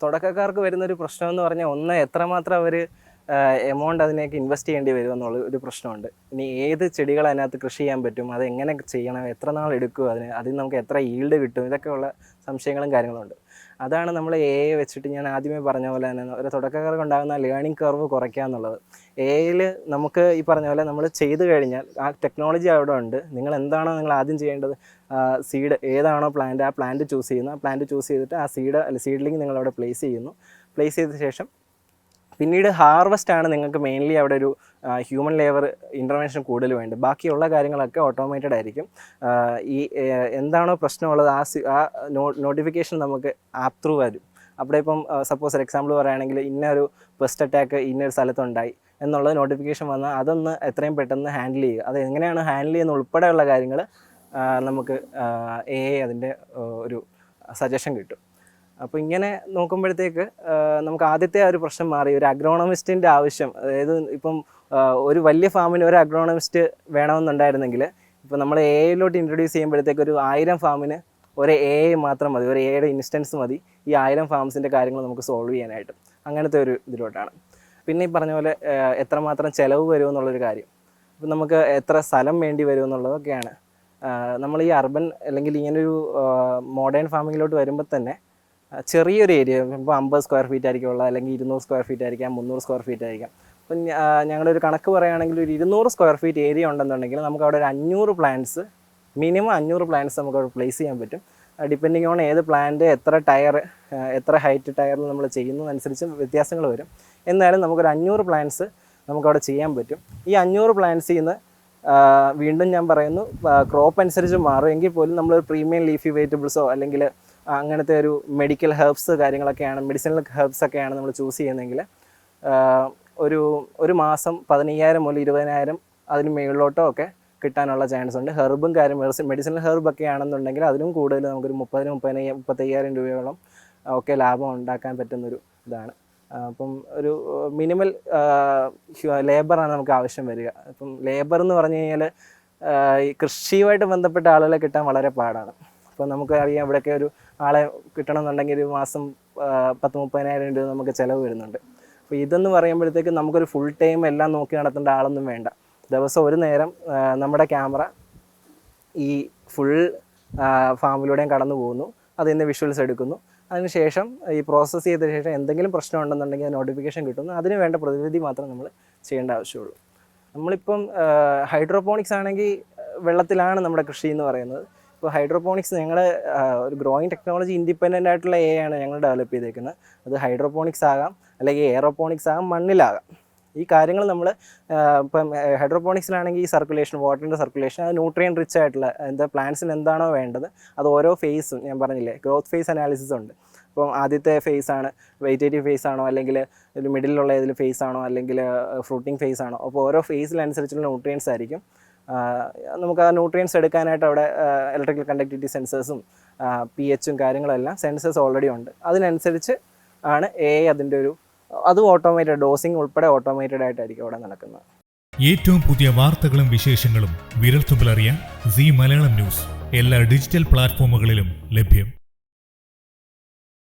തുടക്കക്കാർക്ക് വരുന്നൊരു പ്രശ്നം എന്ന് പറഞ്ഞാൽ ഒന്ന് എത്രമാത്രം അവർ എമൗണ്ട് അതിനേക്ക് ഇൻവെസ്റ്റ് ചെയ്യേണ്ടി വരും എന്നുള്ള ഒരു പ്രശ്നമുണ്ട്. ഇനി ഏത് ചെടികൾ അതിനകത്ത് കൃഷി ചെയ്യാൻ പറ്റും, അത് എങ്ങനെ ചെയ്യണം, എത്ര നാൾ എടുക്കും, അതിൽ നമുക്ക് എത്ര ഈൽഡ് കിട്ടും, ഇതൊക്കെയുള്ള സംശയങ്ങളും കാര്യങ്ങളുണ്ട്. അതാണ് നമ്മൾ വെച്ചിട്ട് ഞാൻ ആദ്യമേ പറഞ്ഞ പോലെ തന്നെ ഒരു തുടക്കക്കാർക്ക് ഉണ്ടാകുന്ന ലേണിംഗ് കർവ് കുറയ്ക്കുക എന്നുള്ളത്. നമുക്ക് ഈ പറഞ്ഞ പോലെ നമ്മൾ ചെയ്ത് കഴിഞ്ഞാൽ ആ ടെക്നോളജി അവിടെ ഉണ്ട്. നിങ്ങൾ എന്താണോ നിങ്ങൾ ആദ്യം ചെയ്യേണ്ടത്, സീഡ് ഏതാണോ പ്ലാന്റ്, ആ പ്ലാന്റ് ചൂസ് ചെയ്യുന്നു. ആ പ്ലാന്റ് ചൂസ് ചെയ്തിട്ട് ആ സീഡ്ലിംഗ് നിങ്ങളവിടെ പ്ലേസ് ചെയ്യുന്നു. പ്ലേസ് ചെയ്ത ശേഷം പിന്നീട് ഹാർവെസ്റ്റ് നിങ്ങൾക്ക് മെയിൻലി അവിടെ ഒരു ഹ്യൂമൻ ലേബർ ഇൻ്റർവെൻഷൻ കൂടുതൽ വേണ്ടത്. ബാക്കിയുള്ള കാര്യങ്ങളൊക്കെ ഓട്ടോമേറ്റഡ് ആയിരിക്കും. എന്താണോ പ്രശ്നമുള്ളത് ആ നോട്ടിഫിക്കേഷൻ നമുക്ക് ആപ്പ് ത്രൂ വരും. അവിടെ ഇപ്പം സപ്പോസ് ഒരു എക്സാമ്പിൾ പറയുകയാണെങ്കിൽ ഇന്നൊരു പെസ്റ്റ് അറ്റാക്ക് ഇന്നൊരു സ്ഥലത്തുണ്ടായി എന്നുള്ളത് നോട്ടിഫിക്കേഷൻ വന്നാൽ അതൊന്ന് എത്രയും പെട്ടെന്ന് ഹാൻഡിൽ ചെയ്യുക. അത് എങ്ങനെയാണ് ഹാൻഡിൽ ചെയ്യുന്ന ഉൾപ്പെടെയുള്ള കാര്യങ്ങൾ നമുക്ക് അതിൻ്റെ ഒരു സജഷൻ കിട്ടും. അപ്പോൾ ഇങ്ങനെ നോക്കുമ്പോഴത്തേക്ക് നമുക്ക് ആദ്യത്തെ ഒരു പ്രശ്നം മാറി. ഒരു അഗ്രോണമിസ്റ്റിൻ്റെ ആവശ്യം, അതായത് ഇപ്പം ഒരു വലിയ ഫാമിന് ഒരു അഗ്രോണമിസ്റ്റ് വേണമെന്നുണ്ടായിരുന്നെങ്കിൽ ഇപ്പോൾ നമ്മൾ യിലോട്ട് ഇൻട്രൊഡ്യൂസ് ചെയ്യുമ്പോഴത്തേക്ക് ഒരു 1000 ഫാമിന് ഒരു മാത്രം മതി, ഒരു യുടെ ഇൻസ്റ്റൻസ് മതി ഈ 1000 ഫാംസിൻ്റെ കാര്യങ്ങൾ നമുക്ക് സോൾവ് ചെയ്യാനായിട്ട്. അങ്ങനത്തെ ഒരു ഇതിലോട്ടാണ്. പിന്നെ ഈ പറഞ്ഞ പോലെ എത്രമാത്രം ചിലവ് വരുമെന്നുള്ളൊരു കാര്യം, ഇപ്പം നമുക്ക് എത്ര സ്ഥലം വേണ്ടി വരുമെന്നുള്ളതൊക്കെയാണ്. നമ്മൾ ഈ അർബൻ അല്ലെങ്കിൽ ഇങ്ങനൊരു മോഡേൺ ഫാമിങ്ങിലോട്ട് വരുമ്പോൾ തന്നെ ചെറിയൊരു ഏരിയ, ഇപ്പോൾ 50 സ്ക്വയർ ഫീറ്റ് ആയിരിക്കും ഉള്ളത്, അല്ലെങ്കിൽ 200 സ്ക്വയർ ഫീറ്റ് ആയിരിക്കാം, 300 സ്ക്വയർ ഫീറ്റ് ആയിരിക്കാം. അപ്പം ഞങ്ങളൊരു കണക്ക് പറയുകയാണെങ്കിൽ ഒരു 200 സ്ക്വയർ ഫീറ്റ് ഏരിയ ഉണ്ടെന്നുണ്ടെങ്കിൽ നമുക്ക് അവിടെ ഒരു 500 പ്ലാന്റ്സ്, മിനിമം 500 പ്ലാന്റ്സ് നമുക്ക് അവിടെ പ്ലേസ് ചെയ്യാൻ പറ്റും. ഡിപ്പെൻഡിങ് ഓൺ ഏത് പ്ലാന്റ്, എത്ര ഹൈറ്റ് ടയറിൽ നമ്മൾ ചെയ്യുന്നതനുസരിച്ച് വ്യത്യാസങ്ങൾ വരും. എന്നാലും നമുക്കൊരു 500 പ്ലാന്റ്സ് നമുക്കവിടെ ചെയ്യാൻ പറ്റും. ഈ 500 പ്ലാന്റ്സിൽ നിന്ന് വീണ്ടും ഞാൻ പറയുന്നു, ക്രോപ്പ് അനുസരിച്ച് മാറും. എങ്കിൽ പോലും നമ്മളൊരു പ്രീമിയം ലീഫി വെജിറ്റബിൾസോ അല്ലെങ്കിൽ അങ്ങനത്തെ ഒരു മെഡിക്കൽ ഹെർബ്സ് കാര്യങ്ങളൊക്കെയാണ്, മെഡിസിനൽ ഹെർബ്സ് ഒക്കെയാണ് നമ്മൾ ചൂസ് ചെയ്യുന്നതെങ്കിൽ ഒരു മാസം 15,000 മുതൽ 20,000 അതിന് മുകളിലോട്ടോ ഒക്കെ കിട്ടാനുള്ള ചാൻസ് ഉണ്ട്. ഹെർബും മെഡിസിനൽ ഹെർബ് ഒക്കെ ആണെന്നുണ്ടെങ്കിൽ അതിലും കൂടുതൽ നമുക്കൊരു 35,000 രൂപയോളം ഒക്കെ ലാഭം ഉണ്ടാക്കാൻ പറ്റുന്നൊരു ഇതാണ്. അപ്പം ഒരു മിനിമൽ ലേബറാണ് നമുക്ക് ആവശ്യം വരിക. അപ്പം ലേബർ എന്ന് പറഞ്ഞു കഴിഞ്ഞാൽ ഈ കൃഷിയുമായിട്ട് ബന്ധപ്പെട്ട ആളുകളെ കിട്ടാൻ വളരെ പാടാണ്. അപ്പോൾ നമുക്ക് അറിയാം, ഇവിടെയൊക്കെ ഒരു ആളെ കിട്ടണമെന്നുണ്ടെങ്കിൽ ഒരു മാസം 10,000-30,000 രൂപ നമുക്ക് ചിലവ് വരുന്നുണ്ട്. അപ്പോൾ ഇതെന്ന് പറയുമ്പോഴത്തേക്ക് നമുക്കൊരു ഫുൾ ടൈം എല്ലാം നോക്കി നടത്തേണ്ട ആളൊന്നും വേണ്ട. ദിവസം ഒരു നേരം നമ്മുടെ ക്യാമറ ഈ ഫുൾ ഫാമിലൂടെയും കടന്നു പോകുന്നു, അതിൽ നിന്ന് വിഷ്വൽസ് എടുക്കുന്നു. അതിനുശേഷം ഈ പ്രോസസ്സ് ചെയ്ത ശേഷം എന്തെങ്കിലും പ്രശ്നം ഉണ്ടെന്നുണ്ടെങ്കിൽ അത് നോട്ടിഫിക്കേഷൻ കിട്ടുന്നു. അതിന് വേണ്ട പ്രതിവിധി മാത്രം നമ്മൾ ചെയ്യേണ്ട ആവശ്യമുള്ളൂ. നമ്മളിപ്പം ഹൈഡ്രോപോണിക്സ് ആണെങ്കിൽ വെള്ളത്തിലാണ് നമ്മുടെ കൃഷി എന്ന് പറയുന്നത്. ഇപ്പോൾ ഹൈഡ്രോപോണിക്സ് ഞങ്ങൾ ഒരു ഗ്രോയിങ് ടെക്നോളജി ഇൻഡിപെൻഡൻ്റ് ആയിട്ടുള്ള ആണ് ഞങ്ങൾ ഡെവലപ്പ് ചെയ്തേക്കുന്നത്. അത് ഹൈഡ്രോപോണിക്സ് ആകാം, അല്ലെങ്കിൽ എയറോപോണിക്സ് ആകാം, മണ്ണിലാകാം. ഈ കാര്യങ്ങൾ നമ്മൾ ഇപ്പം ഹൈഡ്രോപോണിക്സിലാണെങ്കിൽ ഈ സർക്കുലേഷൻ, വാട്ടറിൻ്റെ സർക്കുലേഷൻ, അത് ന്യൂട്രിയൻ റിച്ച് ആയിട്ടുള്ള പ്ലാന്റ്സിന് എന്താണോ വേണ്ടത് അത് ഓരോ ഫേസും, ഞാൻ പറഞ്ഞില്ലേ ഗ്രോത്ത് ഫേസ് അനാലിസിസ് ഉണ്ട്. അപ്പം ആദ്യത്തെ ഫേസാണ് വെജിറ്റേറ്റീവ് ഫേസ് ആണോ, അല്ലെങ്കിൽ ഒരു മിഡിലുള്ള ഏതെങ്കിലും ഫേസ് ആണോ, അല്ലെങ്കിൽ ഫ്രൂട്ടിങ് ഫേസ് ആണോ. അപ്പോൾ ഓരോ ഫേസിനനുസരിച്ചുള്ള ന്യൂട്രിയൻസ് ആയിരിക്കും. നമുക്ക് ആ ന്യൂട്രിയൻസ് എടുക്കാനായിട്ട് അവിടെ ഇലക്ട്രിക്കൽ കണ്ടക്ടിവിറ്റി സെൻസേഴ്സും pHും കാര്യങ്ങളെല്ലാം സെൻസേഴ്സ് ഓൾറെഡി ഉണ്ട്. അതിനനുസരിച്ച് ആണ് അതിൻ്റെ അതും ഓട്ടോമേറ്റഡ്, ഡോസിങ് ഉൾപ്പെടെ ഓട്ടോമേറ്റഡ് ആയിട്ടായിരിക്കും അവിടെ നടക്കുന്നത്. ഏറ്റവും പുതിയ വാർത്തകളും വിശേഷങ്ങളും വിരൽത്തുമ്പിലറിയാൻ സീ മലയാളം ന്യൂസ് എല്ലാ ഡിജിറ്റൽ പ്ലാറ്റ്ഫോമുകളിലും ലഭ്യം.